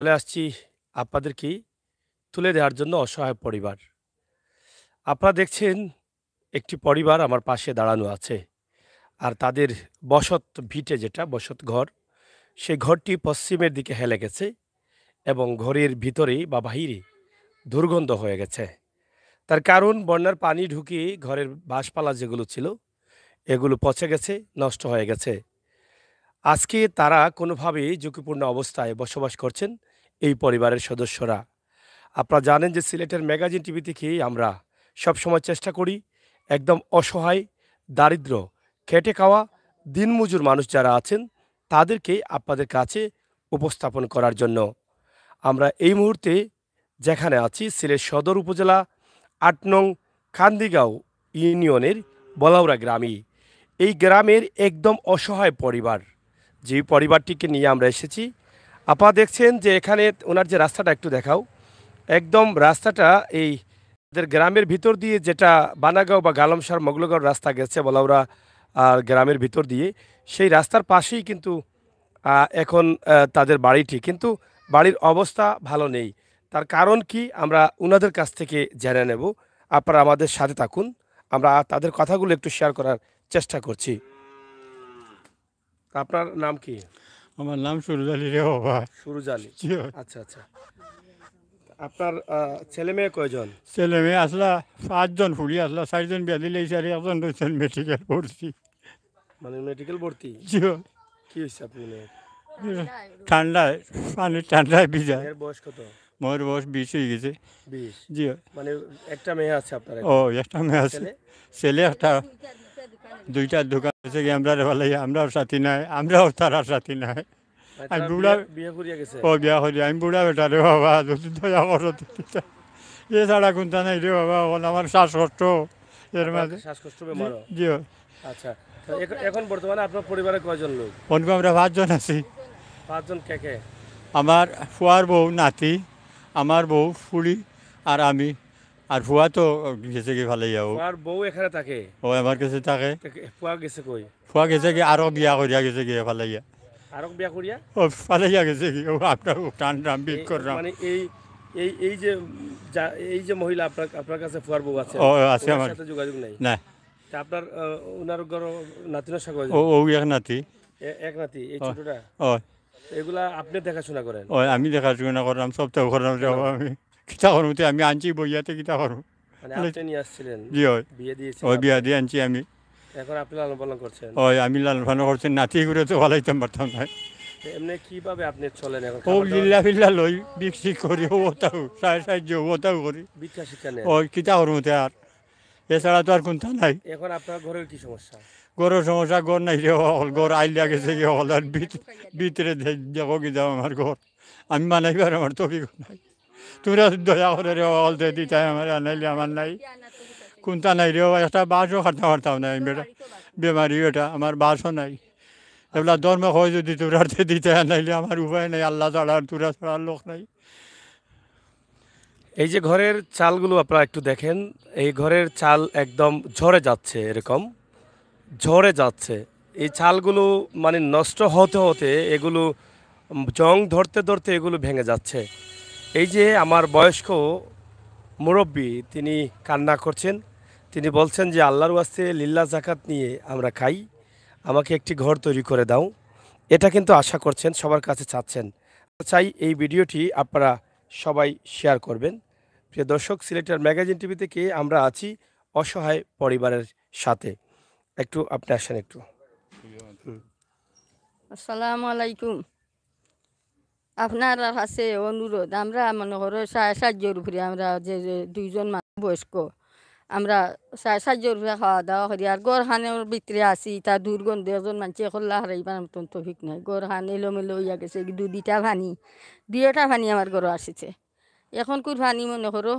চলে আসছি আপনাদেরকে তুলে দেওয়ার জন্য অসহায় পরিবার। আপনারা দেখছেন একটি পরিবার আমার পাশে দাঁড়ানো আছে। আর তাদের বসত ভিটে যেটা বসত ঘর, সেই ঘরটি পশ্চিমের দিকে হেলে গেছে এবং ঘরের ভিতরেই বা বাহিরে দুর্গন্ধ হয়ে গেছে। তার কারণ বন্যার পানি ঢুকে ঘরের বাঁশপালা যেগুলো ছিল এগুলো পচে গেছে, নষ্ট হয়ে গেছে। আজকে তারা কোনোভাবেই ঝুঁকিপূর্ণ অবস্থায় বসবাস করছেন এই পরিবারের সদস্যরা। আপনারা জানেন যে সিলেটের ম্যাগাজিন টিভি থেকে আমরা সবসময় চেষ্টা করি একদম অসহায়, দারিদ্র, খেটে খাওয়া, দিনমজুর মানুষ যারা আছেন তাদেরকে আপনাদের কাছে উপস্থাপন করার জন্য। আমরা এই মুহূর্তে যেখানে আছি সিলেট সদর উপজেলা ৮ নং কান্দিগাঁও ইউনিয়নের বলাউড়া গ্রামে। এই গ্রামের একদম অসহায় পরিবার, যে পরিবারটিকে নিয়ে আমরা এসেছি। আপনারা দেখছেন যে এখানে ওনার যে রাস্তাটা একটু দেখাও। একদম রাস্তাটা এই আমাদের গ্রামের ভিতর দিয়ে যেটা বানাগাঁও বা গালমসার মোগলগড় রাস্তা গেছে বলাউড়া গ্রামের ভিতর দিয়ে, সেই রাস্তার পাশেই কিন্তু এখন তাদের বাড়িটি। কিন্তু বাড়ির অবস্থা ভালো নেই। তার কারণ কি আমরা উনাদের কাছ থেকে জেনে নেব। আপনারা আমাদের সাথে থাকুন। আমরা তাদের কথাগুলো একটু শেয়ার করার চেষ্টা করছি। আপনার নাম কি? আমার নাম সুরজ আলী রে বাবা। সুরজ আলী। জি। আচ্ছা, আচ্ছা। আপনার ছেলে মেয়ে কয়জন? ছেলে মেয়ে আসলা 5 জন, ফুড়ি আসলা 4 জন বিয়া দিলে আর 1জন রয়েছেন মেডিকেল পড়ছি। মানে মেডিকেল ভর্তি? জি। কি হয়েছে আপনি মেয়ের? ঠান্ডায়, পানি ঠান্ডায় ভিজা। মেয়ের বয়স কত? মোর বয়স 20 হয়ে গেছে। 20? জি। মানে একটা মেয়ে আছে আপনার ও এখন? একটা মেয়ে আর আছে। ছেলে? ছেলে একটা, 2টা দোকান আছে কি আমরা ভালাই, আমরাও সাথী নাই, আমরাও তারার সাথী নাই। মানে আমি তারা বুড়া। বিয়ে বিয়ে করিয়া গেছে? ও বিয়া করি, আমি বুড়া বেটা রে বাবা, যদি দয়া করো এছাড়া কোনটা নাই রে বাবা। এখন আমার শ্বাসকষ্ট এর আপনার মাঝে। শ্বাসকষ্ট জি। বেমারও? জি। আচ্ছা। তো এখন বর্তমানে আপনার পরিবারে কয়জন লোক? অনকো আমরা 5 জন আছি। 5 জন কে কে? আমার ফুয়ার বউ, নাতি, আমার বউ, ফুলি আর আমি। আর ফুয়া তো গেছে কি ভালো যাও। আর বউ এখানে থাকে? ও আমার কাছে থাকে। ফুয়া গেছে কই? ফুয়া গেছে কি আরো বিয়া করিয়া গেছে গিয়ে ভালো গিয়া। আরো বিয়া করিয়া? ও ভালো গেছে কি ও আপনার টান টান বিট এই করলাম। মানে এই এই এই যে এই যে মহিলা আপনার আপনার কাছে ফুয়ার বউ আছেন, ও আছে ওনার আমার। সাথে যোগাযোগ নাই? না। তা আপনার ওনার ঘর নাতি নস্যা ও কয়জন? ও এক নাতি। এক নাতি, এই ও ছোটটা? ও এগুলা আপনি দেখাশোনা করেন? ও আমি দেখাশোনা করলাম, সপ্তাহ করলাম কেন? যাবো আমি। কিতা করবো আমি আনছি বইয়াতে কিতা করবো। মানে আপনি নিয়ে আসছিলেন? জি হয়। বিয়ে ওই দিয়েছিলেন বিয়া আপনি? দিয়ে আনছি আমি। এখন আপনি লালন পালন করছেন? ওই আমি লালন পালন করছি, নাতি করে তো ভালাইতাম পারতাম না। তো এমনি কিভাবে আপনি চলেন এখন, ও খাবার দাবার? লিল্লা ফিল্লা লই বিক্রি করি, ওটাও সাহায্য ওটাও করি। ভিক্ষা শিক্ষা নেন? ওই কিতা করবো আর, এছাড়া তো আর কোনটা নাই। এখন আপনার ঘরের কি সমস্যা? গরুর সমস্যা, গড় নাই রে হল, গড় আইলিয়া গেছে কি হল, আর ভিতরে দেখো কি যাও আমার ঘর আমি বানাইবার আমার তো কি নাই। তোমরা দয়া করে রে হল দে দিতাই আমার, আনাইলে আমার নাই কোনটা নাই রে। একটা বাসও খাটতে পারতাম না আমি, বেটা বেমারি এটা আমার বাসও নাই। এগুলা ধর্ম হয় যদি তোরা দিতে, আনাইলে আমার উপায় নাই, আল্লাহ ছাড়া আর তোরা ছাড়ার লোক নাই। এই যে ঘরের চালগুলো আপনারা একটু দেখেন, এই ঘরের চাল একদম ঝরে যাচ্ছে, এরকম ঝরে যাচ্ছে। এই চালগুলো মানে নষ্ট হতে হতে এগুলো জং ধরতে ধরতে এগুলো ভেঙে যাচ্ছে। এই যে আমার বয়স্ক মুরব্বী, তিনি কান্না করছেন। তিনি বলছেন যে আল্লাহর ওয়াস্তে লিল্লাহ জাকাত নিয়ে আমরা খাই, আমাকে একটি ঘর তৈরি করে দাও। এটা কিন্তু আশা করছেন, সবার কাছে চাচ্ছেন। চাই এই ভিডিওটি আপনারা সবাই শেয়ার করবেন। প্রিয় দর্শক, সিলেটের ম্যাগাজিন টিভি থেকে আমরা আছি অসহায় পরিবারের সাথে। একটু আপনি আসেন একটু। আসসালামু আলাইকুম। আপনার কাছে অনুরোধ, আমরা মনে করো 4.5 উপরে, আমরা যে 2জন মানুষ বয়স্ক, আমরা 4.5 উপরে খাওয়া দাওয়া করি। আর গড় খানের ভিতরে আছি, তা দুর্গন্ধ, একজন মানুষ একলা হারাইবার মতন তফিক নাই। গড় খান এলোমেলো হইয়া গেছে, 2টা ভানি, 2টা ভানি আমার গড় আসিছে। এখন কোন ভানি মনে করো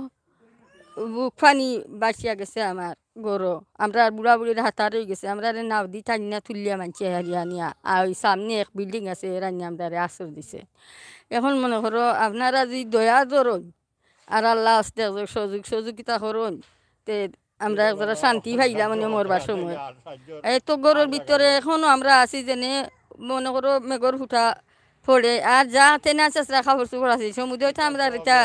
বুক ফানি বাঁচিয়া গেছে আমার গরু। আমরা বুড়া বুড়ির হাতার হয়ে গেছে, আমরা নাও দি টানিয়া তুলিয়া মানছে হারিয়া নিয়া। আর ওই সামনে এক বিল্ডিং আছে, রান্না আমরা আসর দিছে। এখন মনে করো আপনারা যদি দয়া ধরুন আর আল্লাহ আস্তে সহযোগিতা করুন, তে আমরা একজোড়া শান্তি পাইলাম মানে মরবার সময়। এই তো গরুর ভিতরে এখনও আমরা আছি, যেনে মনে করো মেঘর ফুটা পড়ে আর যা হাতে না চেষ্টা কাপড় চোপড় আছে সমুদ্রে আমরা এটা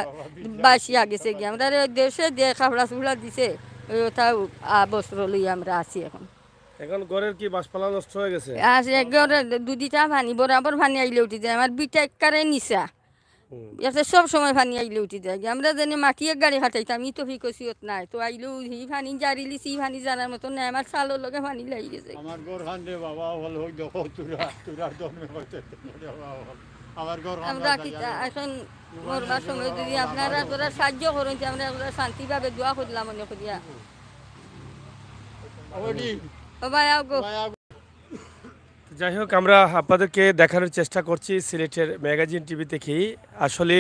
বাসিয়া গেছে গিয়ে আমরা দেশে দিয়ে কাপড়া চোপড়া দিছে ওটা বস্ত্র লই আমরা আছি এখন এখন ঘরের কি বাসপালা নষ্ট হয়ে গেছে? আর একবারে দুদিটা পানি বরাবর পানি আইলে উঠি যায় আমার বিটা একবারে নিচা এতে সব সময় পানি আইলে উঠি যায় আমরা জানি মাটিয়ে গাড়ি হাঁটাইতাম ই তো ফিকসিয়ত নাই তো আইলেও হি পানি জারিলি সি পানি জানার মতো নাই আমার চালের লগে পানি লাগি গেছে আমার ঘর খান্দে বাবা হল হই দেখো তুরা দমে হইতে আমার ঘর আমরা কিতা এখন মরবার সময় যদি আপনারা তোরা সাহায্য করুন যে আমরা শান্তিভাবে দোয়া করলাম মনে করিয়া ওডি ও ভাই আগো যাই হোক আমরা আপনাদেরকে দেখানোর চেষ্টা করছি সিলেটের ম্যাগাজিন টিভি থেকেই আসলে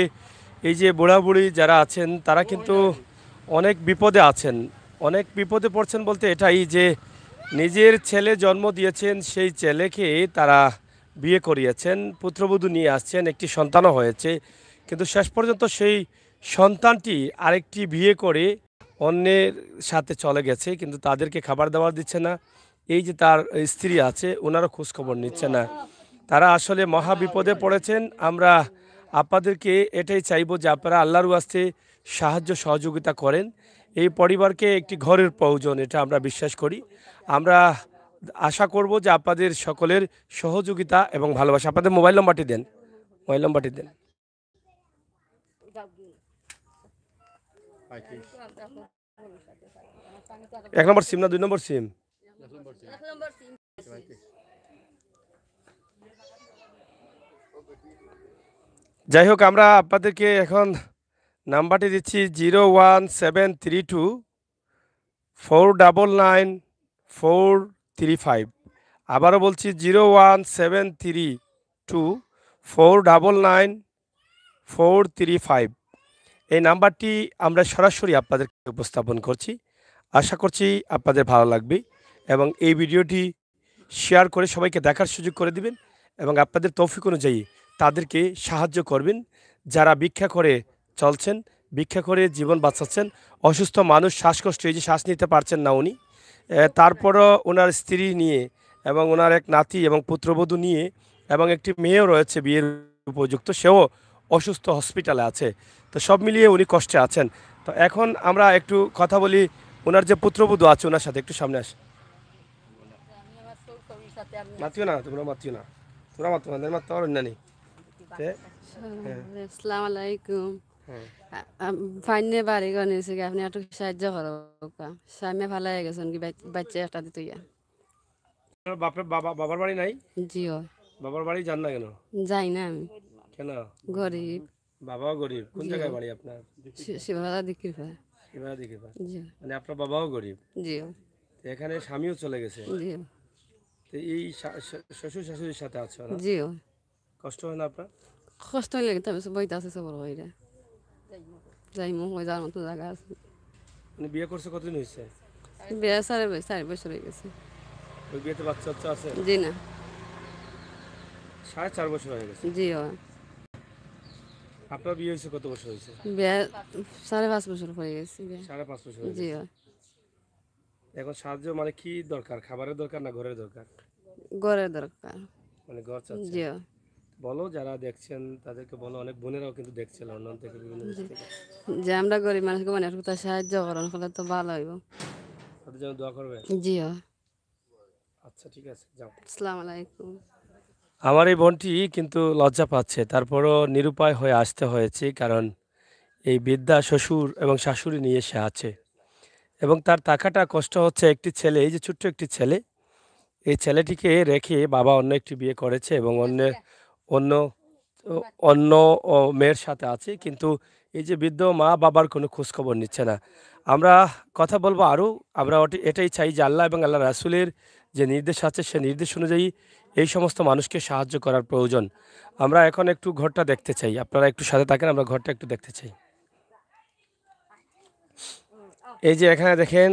এই যে বুড়াবুড়ি যারা আছেন তারা কিন্তু অনেক বিপদে আছেন, অনেক বিপদে পড়ছেন বলতে এটাই যে নিজের ছেলে জন্ম দিয়েছেন সেই ছেলেকে তারা বিয়ে করিয়েছেন, পুত্রবধূ নিয়ে আসছেন, একটি সন্তানও হয়েছে, কিন্তু শেষ পর্যন্ত সেই সন্তানটি আরেকটি বিয়ে করে অন্যের সাথে চলে গেছে, কিন্তু তাদেরকে খাবার দাবার দিচ্ছে না। এই যে তার স্ত্রী আছে ওনারও খোঁজখবর নিচ্ছে না, তারা আসলে মহা বিপদে পড়েছেন। আমরা আপনাদেরকে এটাই চাইবো যে আপনারা আল্লাহর ওয়াস্তে সাহায্য সহযোগিতা করেন। এই পরিবারকে একটি ঘরের প্রয়োজন, এটা আমরা বিশ্বাস করি। আমরা আশা করব যে আপনাদের সকলের সহযোগিতা এবং ভালোবাসা। আপনাদের মোবাইল নম্বরটি দেন, মোবাইল নম্বরটি দেন। এক নম্বর সিম না 2 নম্বর সিম? যাই হোক আমরা আপনাদেরকে এখন নাম্বারটি দিচ্ছি 01732 499 435। আবারও বলছি 01732 499 435। এই নাম্বারটি আমরা সরাসরি আপনাদেরকে উপস্থাপন করছি। আশা করছি আপনাদের ভালো লাগবে এবং এই ভিডিওটি শেয়ার করে সবাইকে দেখার সুযোগ করে দিবেন এবং আপনাদের তৌফিক অনুযায়ী তাদেরকে সাহায্য করবেন যারা ভিক্ষা করে চলছেন, ভিক্ষা করে জীবন বাঁচাচ্ছেন। অসুস্থ মানুষ, শ্বাসকষ্ট, এই যে শ্বাস নিতে পারছেন না উনি, তারপরও ওনার স্ত্রী নিয়ে এবং ওনার এক নাতি এবং পুত্রবধূ নিয়ে এবং একটি মেয়েও রয়েছে বিয়ের উপযুক্ত, সেও অসুস্থ, হসপিটালে আছে। তো সব মিলিয়ে উনি কষ্টে আছেন। তো এখন আমরা একটু কথা বলি ওনার যে পুত্রবধূ আছে ওনার সাথে। একটু সামনে আসে। মাতিও না, তোমরা মাতিও না, তোমরা মাতো না, মাতো আর অন্য নেই। আসসালামু আলাইকুম। ফাইনে বাড়ি গনেছে আপনি একটু সাহায্য করো। স্বামী ভালো হয়ে গেছেন কি বাচ্চা একটা দিত ইয়া। বাবার বাড়ি নাই? জিও বাবার বাড়ি যান না কেন? যাই না আমি, কেন? গরিব। বাবাও গরিব? কোন জায়গায় বাড়ি আপনার? শিবহারা দিকির পা। শিবহারা দিকে পা? জিও মানে আপনার বাবাও গরিব? জিও তো এখানে স্বামীও চলে গেছে, জিও তো এই শ্বশুর শাশুড়ির সাথে আছো না? জিও। কষ্ট হয় না আপনার? কষ্ট হইলে তবে বইতে আছে সবর হইরা যাই মো হয়ে যাওয়ার মতো জায়গা আছে। মানে বিয়ে করছে কতদিন হয়েছে? বিয়ে 4 বছর হয়ে গেছে। ওই বিয়েতে বাচ্চা বাচ্চা আছে? জি না। 4.5 বছর হয়ে গেছে। জিও। আপনার বিয়ে হয়েছে কত বছর হয়েছে? বিয়ে 5.5 বছর হয়ে গেছে। 5.5 বছর হয়ে গেছে। জিও। এখন সাহায্য মানে কি দরকার? খাবারের দরকার না ঘরের দরকার? ঘরের দরকার। মানে ঘর চাচ্ছে? জিও। বলো যারা দেখছেন তাদেরকে বলো, অনেক বোনেরাও কিন্তু দেখছিল অন্য থেকে, বিভিন্ন দেশ থেকে। যে আমরা গরিব মানুষকে মানে একটু সাহায্য করেন ফলে তো ভালো হইব। তাদের জন্য দোয়া করবে? জিও। আচ্ছা ঠিক আছে, যাও। আসসালামু আলাইকুম। আমার এই বোনটি কিন্তু লজ্জা পাচ্ছে, তারপরও নিরুপায় হয়ে আসতে হয়েছে, কারণ এই বৃদ্ধা শ্বশুর এবং শাশুড়ি নিয়ে সে আছে এবং তার টাকাটা কষ্ট হচ্ছে। একটি ছেলে, এই যে ছোট্ট একটি ছেলে, এই ছেলেটিকে রেখে বাবা অন্য একটি বিয়ে করেছে এবং অন্য অন্য অন্য মেয়ের সাথে আছে, কিন্তু এই যে বৃদ্ধ মা বাবার কোনো খোঁজখবর নিচ্ছে না। আমরা কথা বলবো আরও, আমরা এটাই চাই যে আল্লাহ এবং আল্লাহ রাসূলের যে নির্দেশ আছে সে নির্দেশ অনুযায়ী এই সমস্ত মানুষকে সাহায্য করার প্রয়োজন। আমরা এখন একটু ঘরটা দেখতে চাই, আপনারা একটু সাথে থাকেন, আমরা ঘরটা একটু দেখতে চাই। এই যে এখানে দেখেন,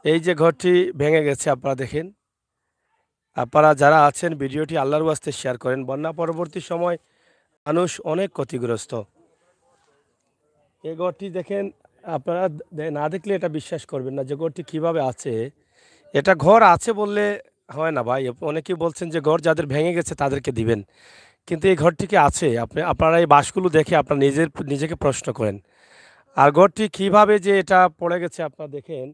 এই যে ঘরটি ভেঙে গেছে, আপনারা দেখেন। আপনারা যারা আছেন ভিডিওটি আল্লাহর ওয়াস্তে শেয়ার করেন। বন্যা পরবর্তী সময় মানুষ অনেক ক্ষতিগ্রস্ত। এই ঘরটি দেখেন, আপনারা না দেখলে এটা বিশ্বাস করবেন না যে ঘরটি কিভাবে আছে। এটা ঘর আছে বললে হয় না ভাই, অনেকেই বলছেন যে ঘর যাদের ভেঙে গেছে তাদেরকে দিবেন, কিন্তু এই ঘরটি কি আছে? আপনারা এই বাঁশগুলো দেখে আপনারা নিজেকে প্রশ্ন করেন। আর ঘরটি কিভাবে যে এটা পড়ে গেছে আপনারা দেখেন,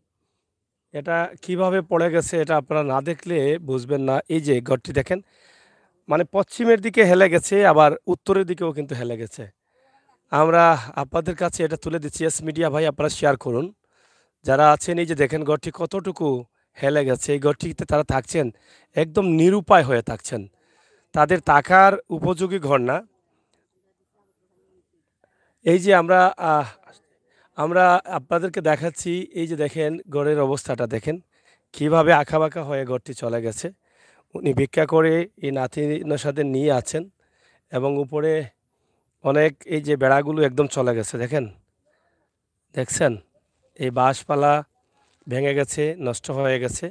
এটা কিভাবে পড়ে গেছে এটা আপনারা না দেখলে বুঝবেন না। এই যে ঘরটি দেখেন, মানে পশ্চিমের দিকে হেলে গেছে আবার উত্তরের দিকেও কিন্তু হেলে গেছে। আমরা আপনাদের কাছে এটা তুলে দিচ্ছি। এস মিডিয়া ভাই আপনারা শেয়ার করুন। যারা আছেন এই যে দেখেন ঘরটি কতটুকু হেলে গেছে। এই ঘরটিতে তারা থাকছেন, একদম নিরুপায় হয়ে থাকছেন। তাদের থাকার উপযোগী ঘর না। এই যে আমরা আপনাদেরকে দেখাচ্ছি, এই যে দেখেন ঘরের অবস্থাটা দেখেন। কিভাবে আঁকাবাঁকা হয়ে ঘরটি চলে গেছে। উনি ভিক্ষা করে এই নাতি-নশাদের নিয়ে আছেন এবং উপরে অনেক এই যে বেড়াগুলো একদম চলে গেছে দেখেন। দেখছেন? এই বাঁশপালা ভেঙে গেছে, নষ্ট হয়ে গেছে।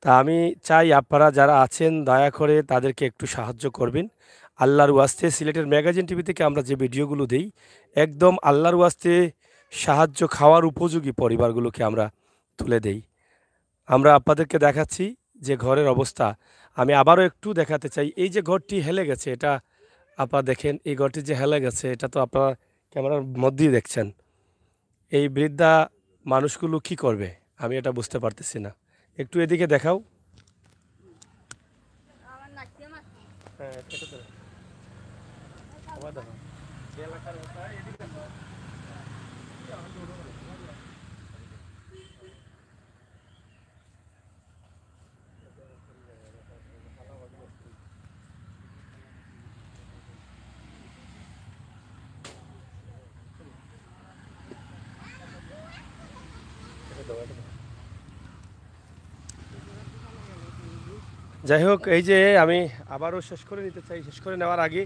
তা আমি চাই আপনারা যারা আছেন দয়া করে তাদেরকে একটু সাহায্য করবেন। আল্লাহর ওয়াস্তে সিলেটের ম্যাগাজিন টিভি থেকে আমরা যে ভিডিওগুলো দেই, একদম আল্লাহর ওয়াস্তে সাহায্য খাওয়ার উপযোগী পরিবারগুলোকে আমরা তুলে দেই। আমরা আপনাদেরকে দেখাচ্ছি যে ঘরের অবস্থা। আমি আবারও একটু দেখাতে চাই। এই যে ঘরটি হেলে গেছে এটা আপনারা দেখেন, এই ঘরটি যে হেলে গেছে এটা তো আপনারা ক্যামেরার মধ্যেই দেখছেন। এই বৃদ্ধা মানুষগুলো কি করবে? আমি এটা বুঝতে পারতেছি না। একটু এদিকে দেখাও। হ্যাঁ, এটা তো আবার দেখাও। এই এলাকার কথা এদিকে দেখাও। যাই হোক, এই যে আমি আবারও শেষ করে নিতে চাই। শেষ করে নেওয়ার আগে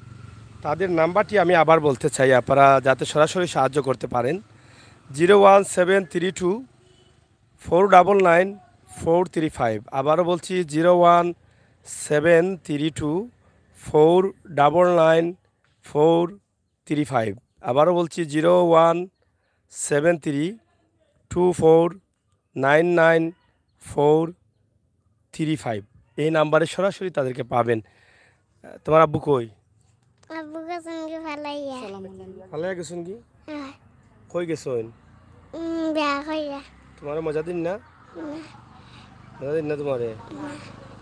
তাদের নাম্বারটি আমি আবার বলতে চাই, আপনারা যাতে সরাসরি সাহায্য করতে পারেন। 01732 499 435। আবারও বলছি 01732 499 435। আবারও বলছি 01732 499 435। এই নাম্বারে সরাসরি তাদেরকে পাবেন। তোমার আব্বু কই? আব্বুকে সঙ্গে ফালাইয়া ফালাইয়া গেছুন কি? হ্যাঁ। কই গেছুন? বিয়া কইরা তোমার মজা দিন না? মজা দিন না তোমারে?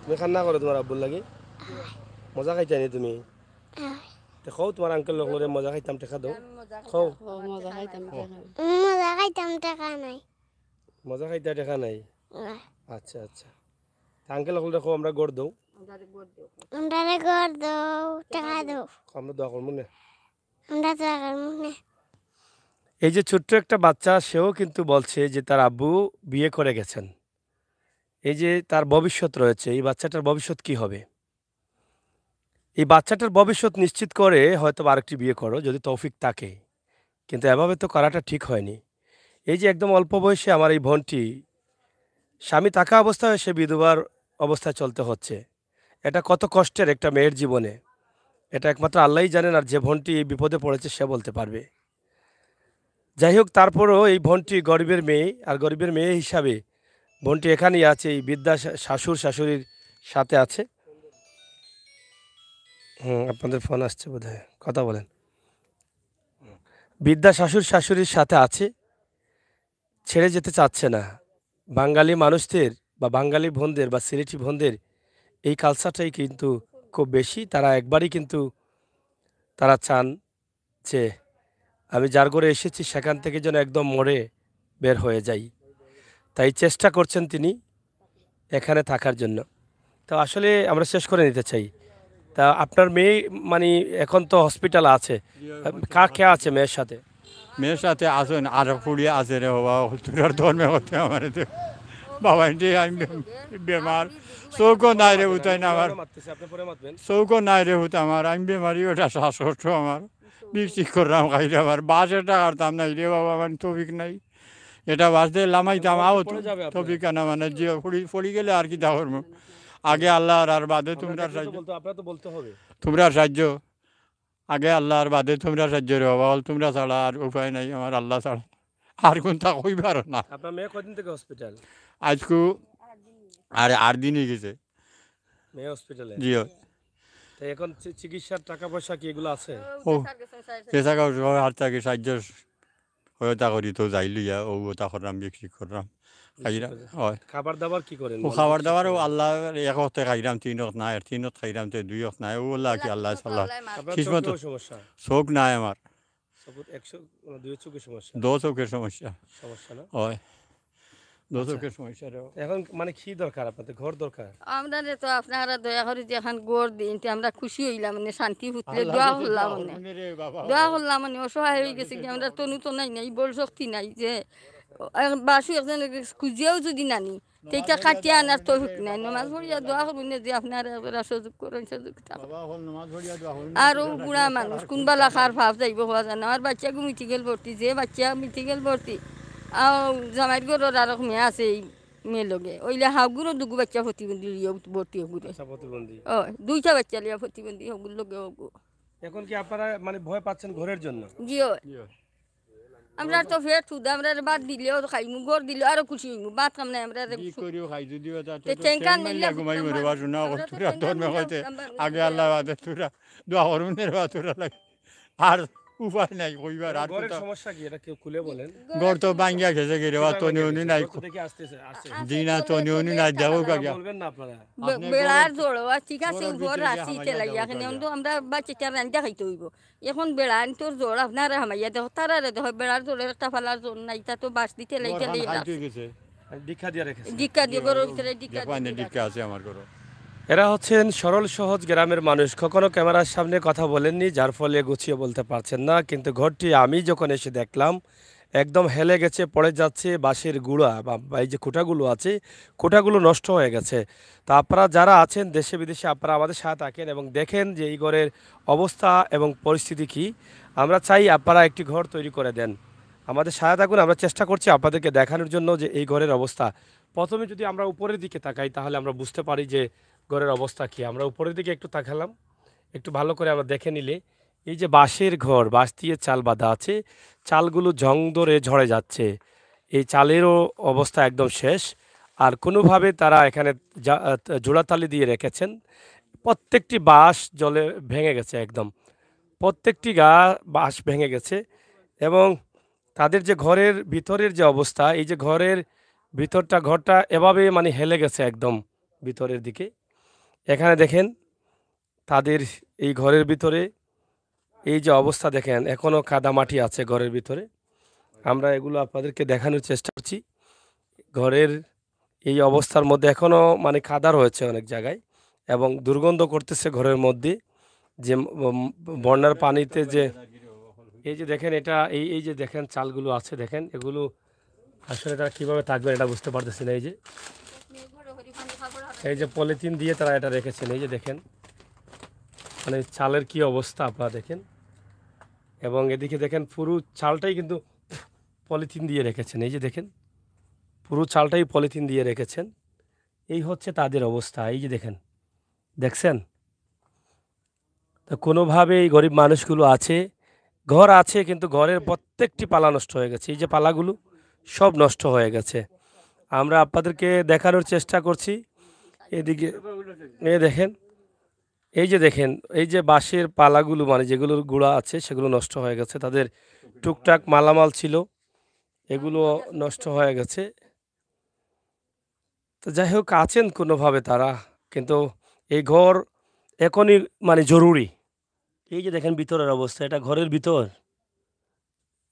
তুমি খান্না করো তোমার আব্বুর লাগে? মজা খাইতে নি তুমি? দেখো তোমার আঙ্কেল লোকরে মজা খাইতাম টেকা দাও। খাও। মজা খাইতাম মজা খাইতাম টাকা নাই মজা খাইতে টেকা নাই? আচ্ছা আচ্ছা। আঙ্কেল লোক দেখো আমরা গড় দৌ। আমরা ঘর দাও টাকা দাও আমরা দোয়া করবো না। আমরা টাকার মুখে এই যে ছোট্ট একটা বাচ্চা, সেও কিন্তু বলছে যে তার আব্বু বিয়ে করে গেছেন। এই যে তার ভবিষ্যৎ রয়েছে, এই বাচ্চাটার ভবিষ্যৎ কি হবে? এই বাচ্চাটার ভবিষ্যৎ নিশ্চিত করে হয়তো আরেকটি বিয়ে করো যদি তৌফিক থাকে, কিন্তু এভাবে তো করাটা ঠিক হয়নি। এই যে একদম অল্প বয়সে আমার এই বোনটি, স্বামী থাকা অবস্থায় সে বিধবার অবস্থায় চলতে হচ্ছে। এটা কত কষ্টের একটা মেয়ের জীবনে, এটা একমাত্র আল্লাহই জানেন, আর যে বোনটি এই বিপদে পড়েছে সে বলতে পারবে। যাই হোক, তারপরও এই বোনটি গরিবের মেয়ে, আর গরিবের মেয়ে হিসাবে বোনটি এখানেই আছে, এই বৃদ্ধা শাশুড়ির সাথে আছে। আপনাদের ফোন আসছে বোধহয়, কথা বলেন। বৃদ্ধা শাশুড়ির সাথে আছে, ছেড়ে যেতে চাচ্ছে না। বাঙালি মানুষদের বা বাঙালি বোনদের বা সিলেটি বোনদের এই কালচারটাই কিন্তু খুব বেশি। তারা একবারই কিন্তু তারা চান যে আমি যার ঘরে এসেছি সেখান থেকে যেন একদম মরে বের হয়ে যাই। তাই চেষ্টা করছেন তিনি এখানে থাকার জন্য। তো আসলে আমরা শেষ করে নিতে চাই। তা আপনার মেয়ে মানে এখন তো হসপিটাল আছে, কে আছে মেয়ের সাথে? মেয়ের সাথে আসুন আর ফুড়িয়ে আছে রে বাবা, তোর ধর্মে হতে আমার বাবা আমি বেমার, চৌকো নাই রে উঠাই না আমার, চৌকো নাই রে উঠে আমার, আমি বেমারি ওটা শ্বাসকষ্ট আমার, বিক্রি করলাম খাইলে আমার বাসের টাকার দাম নাই রে বাবা, মানে তবিক নাই। এটা বাস দিয়ে লামাইতাম আও তবিক না, মানে যে পড়ি গেলে আর কি দেখর মুখ আগে আল্লাহ আর বাদে তোমরা সাহায্য, তোমরা সাহায্য আগে আল্লাহ আর বাদে তোমরা সাহায্য রে বাবা, তোমরা ছাড়া আর উপায় নাই আমার, আল্লাহ ছাড়া আর কোনটা কইবার না। আপনার মেয়ে কদিন থেকে হসপিটাল? আজকু আর 8 দিনই গেছে মেয়ে হসপিটালে। জি। তো এখন চিকিৎসার টাকা পয়সা কি এগুলো আছে? ও পেশা কাজ হাত থেকে সাহায্য সহায়তা করি তো যাই লইয়া ও ওটা করলাম বিক্রি করলাম খাইলাম হয় খাবার দাবার কি করেন? ও মানে খাবার কি দাবারও করেন? আল্লাহ এক হতে খাইলাম 3 হত নাই 3 হত খাইলাম তো 2 হত নাই ও আল্লাহ কি আল্লাহ সাল্লাহ আপনার কিসমত চোখেও সমস্যা? চোখ নাই আমার চোখের 2 চোখের সমস্যা? 2 চোখের সমস্যা সমস্যা না? হয় 2 আচ্ছা। চোখের সমস্যা রে এখন মানে কি দরকার আপনাদের? ঘর দরকার? আমরা তো আপনারা দয়া করে যে এখন গড় দিন তে আমরা খুশি হইলাম মানে শান্তি ফুটলে দোয়া করলাম মানে দোয়া করলাম মানে অসহায় হয়ে গেছে কি আমরা তনু তো নাই বল শক্তি নাই যে বাসু একজন খুঁজিয়াও যদি নানি সেইটা কাটিয়ে আনার তো নাই নমাজ পড়িয়া দোয়া করবেন না যে আপনারা এবার সুযোগ করেন সুযোগটা আরও বুড়া মানুষ কোনবা লাখার ভাব যাইব হওয়া যায় না আমার বাচ্চাকে মিটিকেল ভর্তি যে বাচ্চা মিটিকেল ভর্তি জামাইর ঘরের আর মেয়ে আছে এই মেয়ে লগে ওইলে হাগুরও দুগু বাচ্চা প্রতিবন্ধী ভর্তি হগুরে আচ্ছা, প্রতিবন্ধী। ও 2টা বাচ্চা লিয়া প্রতিবন্ধী হগুর লগে হগু এখন কি আপনারা মানে ভয় পাচ্ছেন ঘরের জন্য? জিও আমরা তো ফের থুদ আমরা বাদ দিলেও খাইমু গড় দিলেও আরো খুশি হইমু বাদ কাম নাই আমরা কি করিও খাই যদি ওটা তে টেঙ্কান মাইলা মিল্লা ঘুমাই মরে বাসু না আমরা তো তোরা তোর টেঙ্কান মে মিল্লা কইতে আমরা- আগে আল্লাহ বাদে তোরা দোয়া করুন রে বা তোরা লাগে আর উপায় নাই কইবার আর ঘরের কোথাও সমস্যা কি এটা কেউ খুলে বলেন? ঘর তো ভাঙ্গিয়া গেছে গেরে বা তো নিউনি নাই ঘর তো দেখে আসতেছে আসছে। দিনা তো নিউনি নাই দেখো কাগিয়া বলবেন না আপনারা? বেড়ার জোড়ো ঠিক আছে ঘরের উপর ভিতরে যে আসি হামাইয়া তেলাইয়া দেওয়া এখানে আমরা বাচ্চাটা রান্না খাইতে হইব এখন বেড়ান তোর জোর আপনারা হামাইয়া দেখো তারা দেখো বেড়ার জোরের একটা ফালার জোর নাই তা তো বাস দিতে লাইতে ঘর লাই খাইতে গেছে দীক্ষা দিয়ে রেখেছে। ডিক্কা দিয়ে গরুর ভিতরে ডিক্কা দেখো আনে ডিক্কা আছে আমার ঘর এরা হচ্ছেন সরল সহজ গ্রামের মানুষ, কখনো ক্যামেরার সামনে কথা বলেননি, যার ফলে গুছিয়ে বলতে পারছেন না। কিন্তু ঘরটি আমি যখন এসে দেখলাম একদম হেলে গেছে, পড়ে যাচ্ছে, বাঁশের গুঁড়া বা এই যে খুঁটাগুলো আছে খুঁটাগুলো নষ্ট হয়ে গেছে। তো আপনারা যারা আছেন দেশে বিদেশে আপনারা আমাদের সাথে থাকেন এবং দেখেন যে এই ঘরের অবস্থা এবং পরিস্থিতি কি। আমরা চাই আপনারা একটি ঘর তৈরি করে দেন, আমাদের সাথে থাকুন। আমরা চেষ্টা করছি আপনাদেরকে দেখানোর জন্য যে এই ঘরের অবস্থা। প্রথমে যদি আমরা উপরের দিকে তাকাই তাহলে আমরা বুঝতে পারি যে ঘরের অবস্থা কী। আমরা উপরের দিকে একটু তাকালাম, একটু ভালো করে আমরা দেখে নিলে এই যে বাঁশের ঘর, বাঁশ দিয়ে চাল বাঁধা আছে, চালগুলো জং ধরে ঝরে যাচ্ছে। এই চালেরও অবস্থা একদম শেষ। আর কোনোভাবে তারা এখানে জোড়াতালি দিয়ে রেখেছেন। প্রত্যেকটি বাঁশ জলে ভেঙে গেছে একদম, প্রত্যেকটি বাঁশ ভেঙে গেছে। এবং তাদের যে ঘরের ভিতরের যে অবস্থা, এই যে ঘরের ঘরটা এভাবে মানে হেলে গেছে একদম ভিতরের দিকে। এখানে দেখেন তাদের এই ঘরের ভিতরে এই যে অবস্থা দেখেন, এখনও কাদামাটি আছে ঘরের ভিতরে। আমরা এগুলো আপনাদেরকে দেখানোর চেষ্টা করছি। ঘরের এই অবস্থার মধ্যে এখনও মানে কাদা রয়েছে অনেক জায়গায় এবং দুর্গন্ধ করতেছে ঘরের মধ্যে। যে বন্যার পানিতে যে এই যে দেখেন এটা এই যে দেখেন চালগুলো আছে, দেখেন এগুলো আসলে তারা কীভাবে থাকবে এটা বুঝতে পারতেছি না। এই যে পলিথিন দিয়ে তারা এটা রেখেছেন, এই যে দেখেন মানে চালের কি অবস্থা আপনারা দেখেন। এবং এদিকে দেখেন পুরো চালটাই কিন্তু পলিথিন দিয়ে রেখেছেন, এই যে দেখেন পুরো চালটাই পলিথিন দিয়ে রেখেছেন। এই হচ্ছে তাদের অবস্থা, এই যে দেখেন, দেখছেন। তো কোনোভাবে এই গরিব মানুষগুলো আছে, ঘর আছে কিন্তু ঘরের প্রত্যেকটি পালা নষ্ট হয়ে গেছে। এই যে পালাগুলো সব নষ্ট হয়ে গেছে। আমরা আপনাদেরকে দেখানোর চেষ্টা করছি। এদিকে দেখেন, এই যে দেখেন এই যে বাঁশের পালাগুলো মানে যেগুলোর গুঁড়া আছে সেগুলো নষ্ট হয়ে গেছে। তাদের টুকটাক মালামাল ছিল, এগুলো নষ্ট হয়ে গেছে। তো যাই হোক আছেন কোনোভাবে তারা, কিন্তু এই ঘর এখনই মানে জরুরি। এই যে দেখেন ভিতরের অবস্থা, এটা ঘরের ভিতর,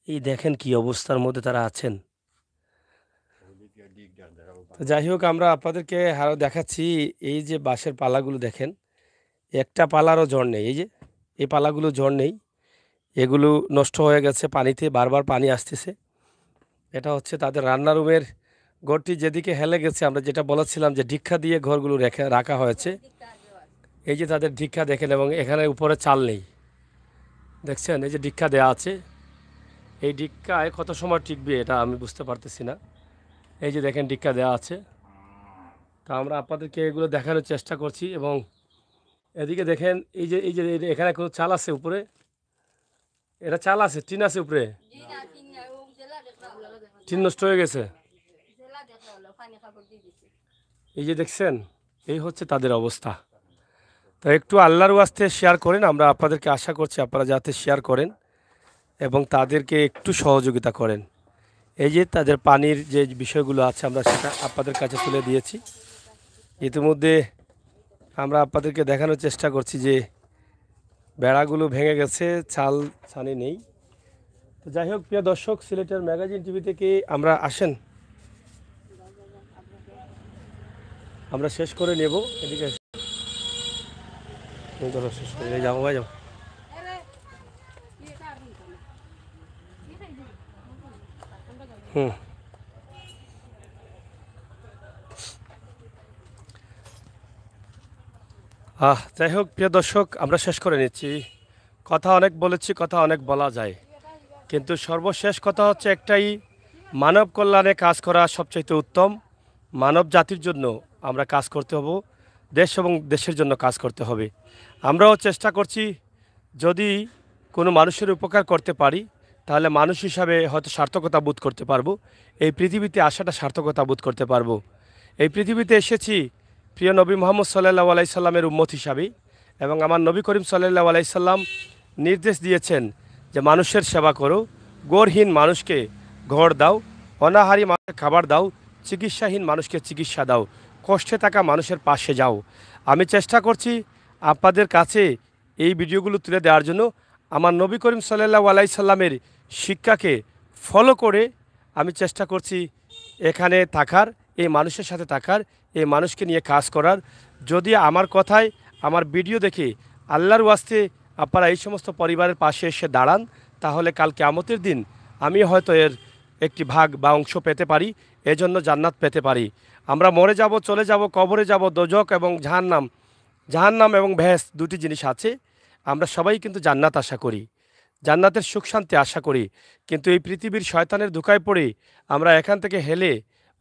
এই দেখেন কি অবস্থার মধ্যে তারা আছেন। তো যাই হোক আমরা আপনাদেরকে আরও দেখাচ্ছি। এই যে বাঁশের পালাগুলো দেখেন, একটা পালারও ঝড় নেই। এই যে এই পালাগুলো ঝড় নেই, এগুলো নষ্ট হয়ে গেছে পানিতে, বারবার পানি আসতেছে। এটা হচ্ছে তাদের রান্না রুমের ঘরটি, যেদিকে হেলে গেছে আমরা যেটা বলেছিলাম যে ডিক্ষা দিয়ে ঘরগুলো রাখা হয়েছে। এই যে তাদের ডিক্ষা দেখেন, এবং এখানে উপরে চাল নেই, দেখছেন এই যে ডিক্ষা দেওয়া আছে। এই ডিক্ষায় কত সময় টিকবে এটা আমি বুঝতে পারতেছি না। এই যে দেখেন ডিক্ষা দেওয়া আছে। তা আমরা আপনাদেরকে এগুলো দেখানোর চেষ্টা করছি। এবং এদিকে দেখেন এই যে এখানে কোনো চাল আছে উপরে, এটা চাল আছে, টিন আছে উপরে, টিন নষ্ট হয়ে গেছে। এই যে দেখছেন, এই হচ্ছে তাদের অবস্থা। তো একটু আল্লাহর ওয়াস্তে শেয়ার করেন, আমরা আপনাদেরকে আশা করছি আপনারা যাতে শেয়ার করেন এবং তাদেরকে একটু সহযোগিতা করেন। এই যে তাদের পানির যে বিষয়গুলো আছে আমরা সেটা আপনাদের কাছে তুলে দিয়েছি। ইতিমধ্যে আমরা আপনাদেরকে দেখানোর চেষ্টা করছি যে বেড়াগুলো ভেঙে গেছে, ছাল ছানি নেই। তো যাই হোক প্রিয় দর্শক, সিলেটের ম্যাগাজিন টিভি থেকে আমরা আসেন, আমরা শেষ করে নেব। এদিকে এসো। ধরো শেষ করে যাও ভাই, যাও। হুম, যাই হোক প্রিয় দর্শক, আমরা শেষ করে নিচ্ছি। কথা অনেক বলেছি, কথা অনেক বলা যায়, কিন্তু সর্বশেষ কথা হচ্ছে একটাই, মানব কল্যাণে কাজ করা সবচাইতে উত্তম। মানব জাতির জন্য আমরা কাজ করতে হবে, দেশ এবং দেশের জন্য কাজ করতে হবে। আমরাও চেষ্টা করছি, যদি কোনো মানুষের উপকার করতে পারি তাহলে মানুষ হিসাবে হয়তো সার্থকতা বোধ করতে পারবো, এই পৃথিবীতে আসাটা সার্থকতা বোধ করতে পারবো। এই পৃথিবীতে এসেছি প্রিয় নবী মোহাম্মদ সাল্লাল্লাহু আলাইহি সাল্লামের উম্মত হিসাবে, এবং আমার নবী করিম সাল্লাল্লাহু আলাইহি সাল্লাম নির্দেশ দিয়েছেন যে মানুষের সেবা করো, গড়হীন মানুষকে ঘর দাও, অনাহারী মানুষকে খাবার দাও, চিকিৎসাহীন মানুষকে চিকিৎসা দাও, কষ্টে থাকা মানুষের পাশে যাও। আমি চেষ্টা করছি আপনাদের কাছে এই ভিডিওগুলো তুলে দেওয়ার জন্য। আমার নবী করিম সাল্লাল্লাহু আলাইহি সাল্লামের শিক্ষাকে ফলো করে আমি চেষ্টা করছি এখানে থাকার, এই মানুষের সাথে থাকার, এই মানুষকে নিয়ে কাজ করার। যদি আমার কথায়, আমার ভিডিও দেখে আল্লাহর ওয়াস্তে আপনারা এই সমস্ত পরিবারের পাশে এসে দাঁড়ান, তাহলে কাল কিয়ামতের দিন আমি হয়তো এর একটি ভাগ বা অংশ পেতে পারি, এজন্য জান্নাত পেতে পারি। আমরা মরে যাব, চলে যাব, কবরে যাব, দোজক এবং জাহান্নাম এবং ভেস দুটি জিনিস আছে। আমরা সবাই কিন্তু জান্নাত আশা করি, জান্নাতের সুখ শান্তি আশা করি, কিন্তু এই পৃথিবীর শয়তানের ধোঁকায় পড়ে আমরা এখান থেকে হেলে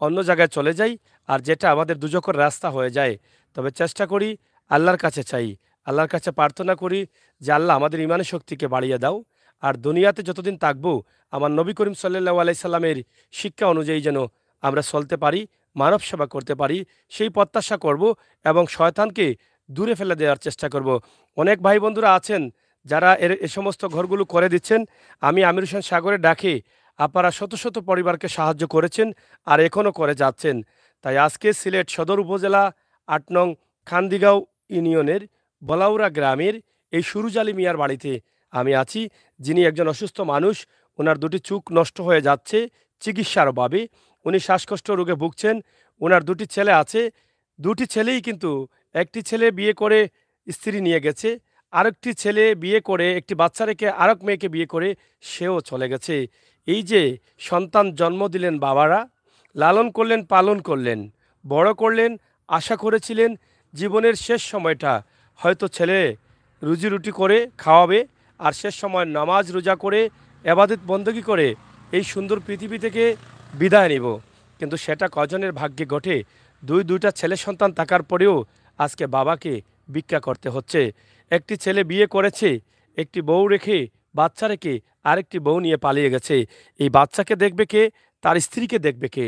অন্য জায়গায় চলে যাই, আর যেটা আমাদের দুজকের রাস্তা হয়ে যায়। তবে চেষ্টা করি, আল্লাহর কাছে চাই, আল্লাহর কাছে প্রার্থনা করি যে আল্লাহ আমাদের ইমানের শক্তিকে বাড়িয়ে দাও, আর দুনিয়াতে যতদিন থাকবো আমার নবী করিম সাল্লাল্লাহু আলাইহি সাল্লামের শিক্ষা অনুযায়ী যেন আমরা চলতে পারি, মানব সেবা করতে পারি, সেই প্রত্যাশা করব এবং শয়তানকে দূরে ফেলে দেওয়ার চেষ্টা করব। অনেক ভাই বন্ধুরা আছেন যারা এ সমস্ত ঘরগুলো করে দিচ্ছেন। আমি আমির হোসেন সাগরের ডাকে আপনারা শত শত পরিবারকে সাহায্য করেছেন আর এখনও করে যাচ্ছেন। তাই আজকে সিলেট সদর উপজেলা ৮ নং খান্দিগাঁও ইউনিয়নের বলাউড়া গ্রামের এই সুরুজ আলী মিয়ার বাড়িতে আমি আছি, যিনি একজন অসুস্থ মানুষ। ওনার দুটি চোখ নষ্ট হয়ে যাচ্ছে চিকিৎসার অভাবে, উনি শ্বাসকষ্ট রোগে ভুগছেন। ওনার দুটি ছেলে আছে, দুটি ছেলেই কিন্তু, একটি ছেলে বিয়ে করে স্ত্রী নিয়ে গেছে, আরেকটি ছেলে বিয়ে করে একটি বাচ্চা রেখে আরেক মেয়েকে বিয়ে করে সেও চলে গেছে। এই যে সন্তান জন্ম দিলেন বাবারা, লালন করলেন, পালন করলেন, বড় করলেন, আশা করেছিলেন জীবনের শেষ সময়টা হয়তো ছেলে রুজি রুটি করে খাওয়াবে, আর শেষ সময় নামাজ রোজা করে এবাদত বন্দগি করে এই সুন্দর পৃথিবী থেকে বিদায় নিব। কিন্তু সেটা কজনের ভাগ্যে ঘটে? দুইটা ছেলে সন্তান থাকার পরেও আজকে বাবাকে ভিক্ষা করতে হচ্ছে। একটি ছেলে বিয়ে করেছে, একটি বউ রেখে, বাচ্চা রেখে আরেকটি বউ নিয়ে পালিয়ে গেছে। এই বাচ্চাকে দেখবে কে? তার স্ত্রীকে দেখবে কে?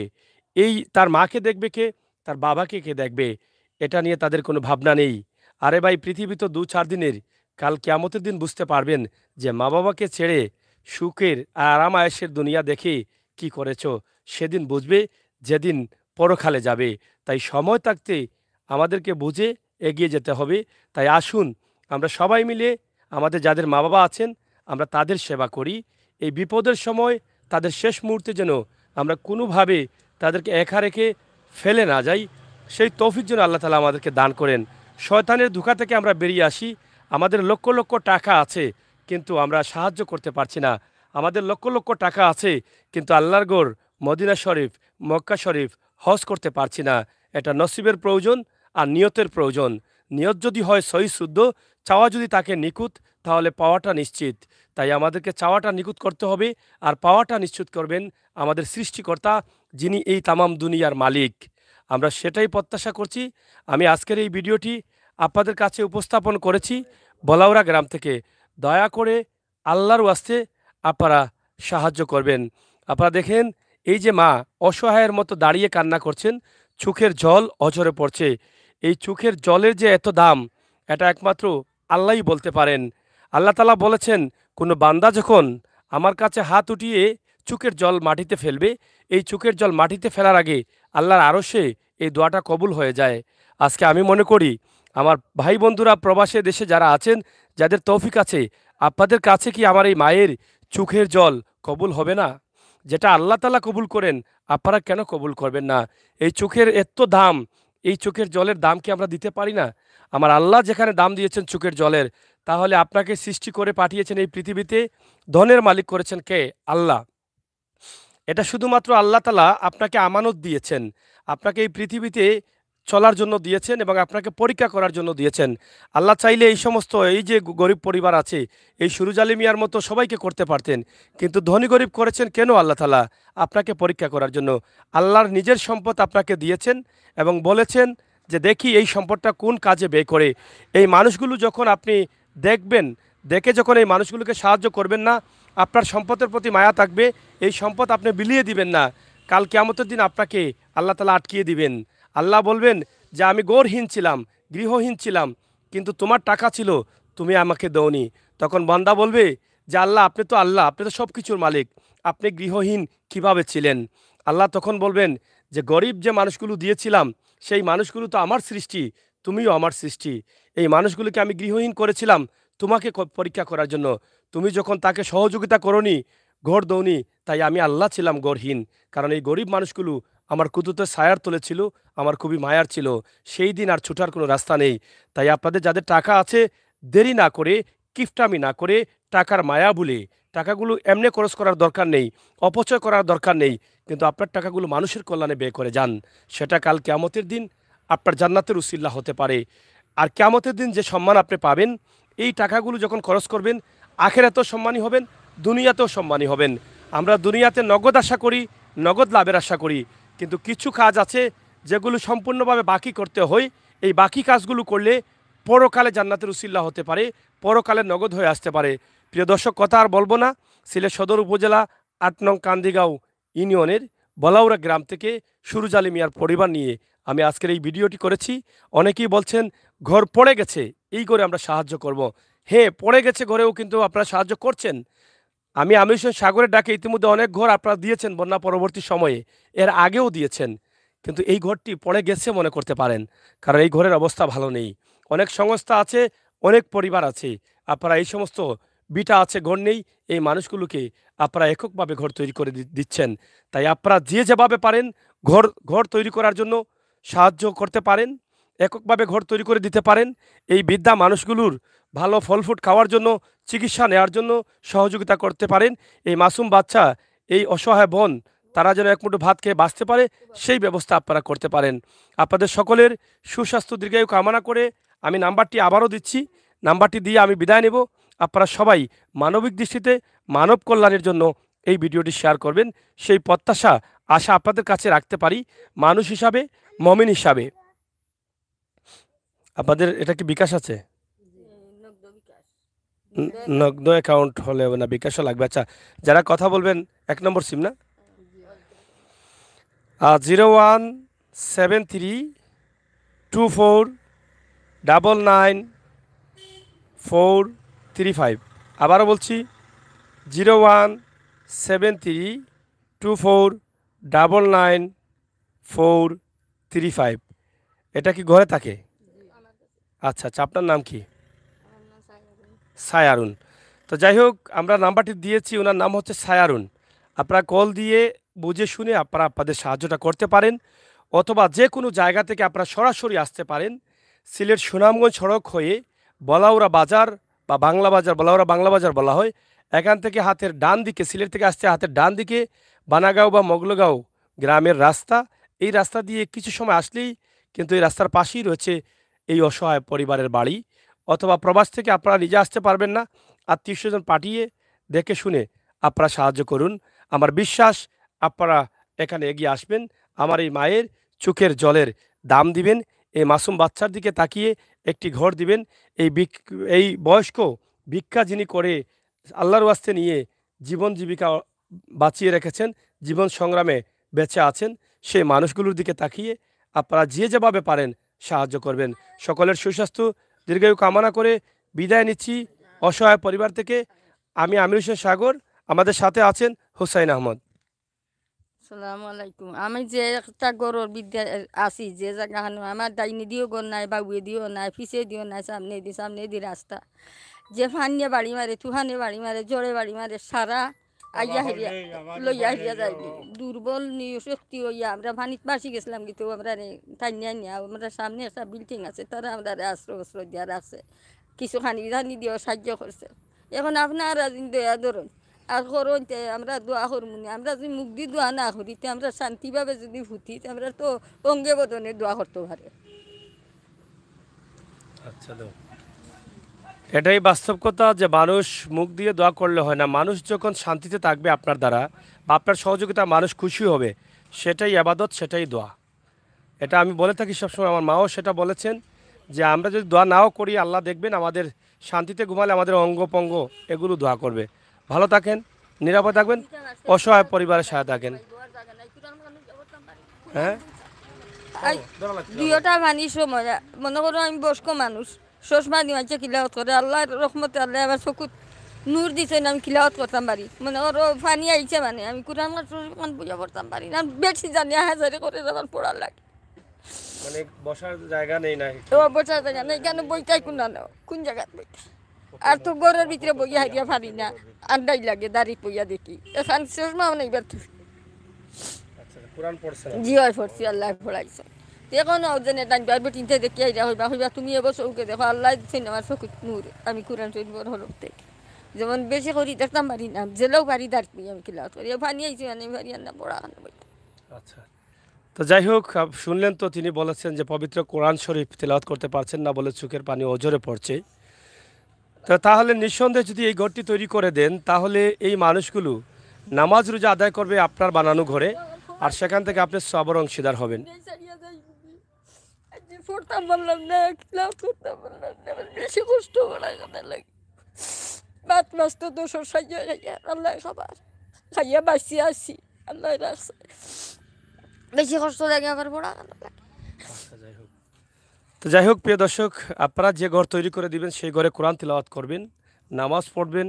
এই তার মাকে দেখবে কে? তার বাবাকে কে দেখবে? এটা নিয়ে তাদের কোনো ভাবনা নেই। আরে ভাই, পৃথিবী তো ২-৪ দিনের, কাল কিয়ামতের দিন বুঝতে পারবেন যে মা বাবাকে ছেড়ে সুখের আর আরাম আয়েশের দুনিয়া দেখে কি করেছো। সেদিন বুঝবে, যেদিন পরকালে যাবে। তাই সময় থাকতে আমাদেরকে বুঝে এগিয়ে যেতে হবে। তাই আসুন আমরা সবাই মিলে আমাদের যাদের মা বাবা আছেন আমরা তাদের সেবা করি। এই বিপদের সময় তাদের শেষ মুহূর্তে যেন আমরা কোনোভাবে তাদেরকে একা রেখে ফেলে না যাই, সেই তৌফিক যেন আল্লাহ তাআলা আমাদেরকে দান করেন। শয়তানের ধোঁকা থেকে আমরা বেরিয়ে আসি। আমাদের লক্ষ লক্ষ টাকা আছে কিন্তু আমরা সাহায্য করতে পারছি না। আমাদের লক্ষ লক্ষ টাকা আছে কিন্তু আল্লাহর গড় মদিনা শরীফ, মক্কা শরীফ হজ করতে পারছি না। এটা নসিবের প্রয়োজন আর নিয়তের প্রয়োজন। নিয়ত যদি হয় সহি শুদ্ধ, চাওয়া যদি তাকে নিখুঁত, তাহলে পাওয়াটা নিশ্চিত। তাই আমাদেরকে চাওয়াটা নিখুঁত করতে হবে, আর পাওয়াটা নিশ্চিত করবেন আমাদের সৃষ্টিকর্তা, যিনি এই তামাম দুনিয়ার মালিক। আমরা সেটাই প্রত্যাশা করছি। আমি আজকের এই ভিডিওটি আপনাদের কাছে উপস্থাপন করেছি বলাউড়া গ্রাম থেকে। দয়া করে আল্লাহর ওয়াস্তে আপনারা সাহায্য করবেন। আপনারা দেখেন এই যে মা অসহায়ের মতো দাঁড়িয়ে কান্না করছেন, চোখের জল অঝরে পড়ছে। এই চোখের জলের যে এত দাম, এটা একমাত্র আল্লাহই বলতে পারেন। আল্লাহ তাআলা বলেছেন, কোনো বান্দা যখন আমার কাছে হাত উঠিয়ে চোখের জল মাটিতে ফেলবে, এই চোখের জল মাটিতে ফেলার আগে আল্লাহর আরশে এই দোয়াটা কবুল হয়ে যায়। আজকে আমি মনে করি আমার ভাই বন্ধুরা প্রবাসে দেশে যারা আছেন, যাদের তৌফিক আছে, আপনাদের কাছে কি আমার এই মায়ের চোখের জল কবুল হবে না? যেটা আল্লাহ তাআলা কবুল করেন, আপনারা কেন কবুল করবেন না? এই চোখের এত দাম, এই চোখের জলের দাম কি আমরা দিতে পারি না? আমার আল্লাহ যেখানে দাম দিয়েছেন চোখের জলের, তাহলে আপনাকে সৃষ্টি করে পাঠিয়েছেন এই পৃথিবীতে, ধনের মালিক করেছেন কে? আল্লাহ। এটা শুধুমাত্র আল্লাহ তাআলা আপনাকে আমানত দিয়েছেন, আপনাকে এই পৃথিবীতে চলার জন্য দিয়েছেন এবং আপনাকে পরীক্ষা করার জন্য দিয়েছেন। আল্লাহ চাইলে এই সমস্ত এই যে গরিব পরিবার আছে, এই সুরুজ আলী মিয়ার মতো সবাইকে করতে পারতেন, কিন্তু ধনী গরিব করেছেন কেন? আল্লাহ তাআলা আপনাকে পরীক্ষা করার জন্য। আল্লাহর নিজের সম্পদ আপনাকে দিয়েছেন এবং বলেছেন যে দেখি এই সম্পদটা কোন কাজে ব্যয় করে। এই মানুষগুলো যখন আপনি দেখবেন, দেখে যখন এই মানুষগুলোকে সাহায্য করবেন না, আপনার সম্পদের প্রতি মায়া থাকবে, এই সম্পদ আপনি বিলিয়ে দিবেন না, কাল কিয়ামতের দিন আপনাকে আল্লাহ তাআলা আটকিয়ে দিবেন। আল্লাহ বলবেন যে আমি গড়হীন ছিলাম, গৃহহীন ছিলাম, কিন্তু তোমার টাকা ছিল, তুমি আমাকে দাওনি। তখন বান্দা বলবে যে আল্লাহ, আপনি তো আল্লাহ, আপনি তো সব কিছুর মালিক, আপনি গৃহহীন কিভাবে ছিলেন? আল্লাহ তখন বলবেন যে গরিব যে মানুষগুলো দিয়েছিলাম, সেই মানুষগুলো তো আমার সৃষ্টি, তুমিও আমার সৃষ্টি। এই মানুষগুলোকে আমি গৃহহীন করেছিলাম তোমাকে পরীক্ষা করার জন্য। তুমি যখন তাকে সহযোগিতা করনি, ঘর দৌনি, তাই আমি আল্লাহ ছিলাম গড়হীন। কারণ এই গরিব মানুষগুলো আমার কুদরতের ছায়ার তলে ছিল, আমার খুবই মায়ার ছিল। সেই দিন আর ছুটার কোনো রাস্তা নেই। তাই আপনাদের যাদের টাকা আছে, দেরি না করে, কিফটামি না করে, টাকার মায়া ভুলে টাকাগুলো এমনি খরচ করার দরকার নেই, অপচয় করার দরকার নেই, কিন্তু আপনার টাকাগুলো মানুষের কল্যাণে ব্যয় করে যান। সেটা কাল কিয়ামতের দিন আপনার জান্নাতের উসিলা হতে পারে। আর কিয়ামতের দিন যে সম্মান আপনি পাবেন, এই টাকাগুলো যখন খরচ করবেন, আখিরাতেও সম্মানী হবেন, দুনিয়াতেও সম্মানী হবেন। আমরা দুনিয়াতে নগদ আশা করি, নগদ লাভের আশা করি, কিন্তু কিছু কাজ আছে যেগুলো সম্পূর্ণভাবে বাকি করতে হয়। এই বাকি কাজগুলো করলে পরকালে জান্নাতের উসিল্লা হতে পারে, পরকালে নগদ হয়ে আসতে পারে। প্রিয় দর্শক, কথা আর বলবো না। সিলেট সদর উপজেলা ৮ নং কান্দিগাঁও ইউনিয়নের বলাউড়া গ্রাম থেকে সুরুজ আলী মিয়ার পরিবার নিয়ে আমি আজকের এই ভিডিওটি করেছি। অনেকেই বলছেন ঘর পড়ে গেছে, এই করে আমরা সাহায্য করব। হ্যাঁ, পড়ে গেছে ঘরেও কিন্তু আপনারা সাহায্য করছেন। আমি হোসেন সাগরের ডাকে ইতিমধ্যে অনেক ঘর আপনারা দিয়েছেন বন্যা পরবর্তী সময়ে, এর আগেও দিয়েছেন, কিন্তু এই ঘরটি পড়ে গেছে মনে করতে পারেন, কারণ এই ঘরের অবস্থা ভালো নেই। অনেক সংস্থা আছে, অনেক পরিবার আছে, আপনারা এই সমস্ত বিটা আছে, ঘর নেই, এই মানুষগুলোকে আপনারা এককভাবে ঘর তৈরি করে দিচ্ছেন। তাই আপনারা যে যেভাবে পারেন ঘর ঘর তৈরি করার জন্য সাহায্য করতে পারেন, এককভাবে ঘর তৈরি করে দিতে পারেন। এই বৃদ্ধা মানুষগুলোর ভালো ফল ফুট খাওয়ার জন্য, চিকিৎসা নেওয়ার জন্য সহযোগিতা করতে পারেন। এই মাসুম বাচ্চা, এই অসহায় বোন, তারা যেন এক মুঠো ভাত খেয়ে বাঁচতে পারে, সেই ব্যবস্থা আপনারা করতে পারেন। আপনাদের সকলের সুস্বাস্থ্য দীর্ঘায়ু কামনা করে আমি নাম্বারটি আবারও দিচ্ছি। নাম্বারটি দিয়ে আমি বিদায় নেব। আপনারা সবাই মানবিক দৃষ্টিতে মানব কল্যাণের জন্য এই ভিডিওটি শেয়ার করবেন, সেই প্রত্যাশা আশা আপনাদের কাছে রাখতে পারি। মানুষ হিসাবে, মমিন হিসাবে। আপনাদের এটা কি বিকাশ আছে? নগদ অ্যাকাউন্ট হলে হবে না, বিকাশও লাগবে। আচ্ছা, যারা কথা বলবেন 1 নম্বর সিম না, 017324999435। আবারও বলছি 017324999435। এটা কি ঘরে থাকে? আচ্ছা আচ্ছা, আপনার নাম কি? সায়ারুন। তো যাই হোক, আমরা নাম্বারটি দিয়েছি, ওনার নাম হচ্ছে সায়ারুন। আপনারা কল দিয়ে বুঝে শুনে আপনারা আপনাদের সাহায্যটা করতে পারেন, অথবা যে কোনো জায়গা থেকে আপনারা সরাসরি আসতে পারেন। সিলেট সুনামগঞ্জ সড়ক হয়ে বলাউড়া বাজার বা বাংলা বাজার, বলাউড়া বাংলা বাজার বলা হয়, এখান থেকে হাতের ডান দিকে, সিলেট থেকে আসতে হাতের ডান দিকে বানাগাঁও বা মগলগাঁও গ্রামের রাস্তা। এই রাস্তা দিয়ে কিছু সময় আসলেই কিন্তু এই রাস্তার পাশেই রয়েছে এই অসহায় পরিবারের বাড়ি। অথবা প্রবাস থেকে আপনারা নিজে আসতে পারবেন না, আত্মীয়স্বজন পাঠিয়ে দেখে শুনে আপনারা সাহায্য করুন। আমার বিশ্বাস আপনারা এখানে এগিয়ে আসবেন, আমার এই মায়ের চোখের জলের দাম দিবেন, এই মাসুম বাচ্চার দিকে তাকিয়ে একটি ঘর দিবেন। এই বয়স্ক ভিক্ষা যিনি করে আল্লাহর ওয়াস্তে নিয়ে জীবন জীবিকা বাঁচিয়ে রেখেছেন, জীবন সংগ্রামে বেঁচে আছেন, সেই মানুষগুলোর দিকে তাকিয়ে আপনারা যে যেভাবে পারেন সাহায্য করবেন। সকলের সুস্বাস্থ্য দীর্ঘায়ু কামনা করে বিদায় নিচ্ছি অসহায় পরিবার থেকে। আমি আমির হোসেন সাগর, আমাদের সাথে আছেন হুসাইন আহমদ। আসসালামু আলাইকুম। আমি যে একটা গরুর বিদ্যা আছি, যে জায়গা আমার ডাইনি দিও গর নাই, বাবুয়ে দিও নাই, পিছিয়ে দিও নাই, সামনে দি রাস্তা, যে ফানিয়ে বাড়ি মারে, তুহানে বাড়ি মারে, জোরে বাড়ি মারে, সারা আইয়া হেরিয়া লইয়া হেরিয়া যাইবি। দুর্বল শক্তি হইয়া আমরা পানিত বাসি গেছিলাম, কিন্তু আমরা টাইনিয়া নিয়া আমরা সামনে একটা বিল্ডিং আছে, তারা আমরা আশ্রয় দিয়া রাখছে, কিছু খানি ধানি দিয়েও সাহায্য করছে। এখন আপনারা দয়া ধরুন আর করুন, আমরা দোয়া করবো না। আমরা যদি মুখ দিয়ে দোয়া না করি, আমরা শান্তিভাবে যদি ফুটি, আমরা তো অঙ্গে বদনে দোয়া করতে পারে। আচ্ছা, এটাই বাস্তব কথা যে মানুষ মুখ দিয়ে দোয়া করলে হয় না। মানুষ যখন শান্তিতে থাকবে আপনার দ্বারা বা আপনার সহযোগিতা, মানুষ খুশি হবে, সেটাই আবাদত, সেটাই দোয়া। এটা আমি বলে থাকি সবসময়, আমার মাও সেটা বলেছেন যে আমরা যদি দোয়া নাও করি, আল্লাহ দেখবেন আমাদের শান্তিতে ঘুমালে আমাদের অঙ্গ পঙ্গ এগুলো দোয়া করবে। ভালো থাকেন, নিরাপদ থাকবেন, অসহায় পরিবারের সাথে থাকেন। হ্যাঁ, দুইটা পানি সময় মনে করো আমি বয়স্ক মানুষ, চশমা দিয়ে আছে কিলাওয়াত করে, আল্লাহর রহমতে আল্লাহ আমার চকুত নূর দিচ্ছেন, আমি কিলাওয়াত করতাম পারি। মনে করো পানি আইছে মানে আমি কোরআন বুঝা করতাম পারি না, বেশি জানি হাজারে করে যখন পড়ার লাগে। মানে বসার জায়গা নেই না, ও বসার জায়গা নেই, কেন বইটাই কোন কোন জায়গায় বইটা, আর তো ঘরের ভিতরে বইয়া হারিয়া পারি না, আন্দাই লাগে দাঁড়ি পইয়া দেখি। এখন চশমা মানে এবার কোরআন পড়ছেন? জি হয় পড়ছি, আল্লাহ পড়াইছে। এখন যেন টাইম তিনটে দেখি আইরা হইবা হইবা তুমি এবার চৌকে দেখো, আল্লাহ দিচ্ছেন আমার চকুত নূর, আমি কোরআন শরীফ হরফ থেকে যেমন বেশি করি দেখতাম পারি না, জেলেও পারি দাঁড়ি আমি কিলাস করি, পানি আইছি মানে পারি না পড়া বইটা। আচ্ছা, তো যাই হোক, শুনলেন তো, তিনি বলেছেন যে পবিত্র কোরআন শরীফ তেলাওয়াত করতে পারছেন না বলে চোখের পানি অজরে পড়ছে। তো তাহলে নিঃসন্দেহে যদি এই ঘরটি তৈরি করে দেন, তাহলে এই মানুষগুলো নামাজ রোজা আদায় করবে আপনার বানানো ঘরে, আর সেখান থেকে আপনি সবর অংশীদার হবেন। পড়তাম বললাম না, ক্লাস করতাম বললাম না, বেশি কষ্ট করা কথা লাগে। বাত মাস তো 200 সাইয়া খাইয়া আল্লাহ খাবার খাইয়া বাঁচি আসি, আল্লাহ রাখছে। বেশি কষ্ট লাগে আবার পড়া লাগে। তো যাই হোক, প্রিয় দর্শক, আপনারা যে ঘর তৈরি করে দিবেন সেই ঘরে কোরআন তিলাওয়াত করবেন, নামাজ পড়বেন,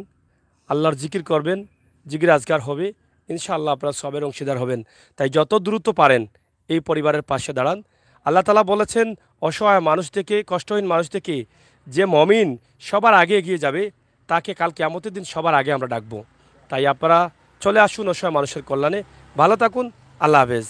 আল্লাহর জিকির করবেন, জিকির আজগার হবে, ইনশাআল্লাহ আপনারা সবের অংশীদার হবেন। তাই যত দ্রুত পারেন এই পরিবারের পাশে দাঁড়ান। আল্লাহ তাআলা বলেছেন, অসহায় মানুষ থেকে, কষ্টহীন মানুষ থেকে যে মমিন সবার আগে এগিয়ে যাবে, তাকে কাল কিয়ামতের দিন সবার আগে আমরা ডাকবো। তাই আপনারা চলে আসুন অসহায় মানুষের কল্যাণে। ভালো থাকুন, আল্লাহ হাফেজ।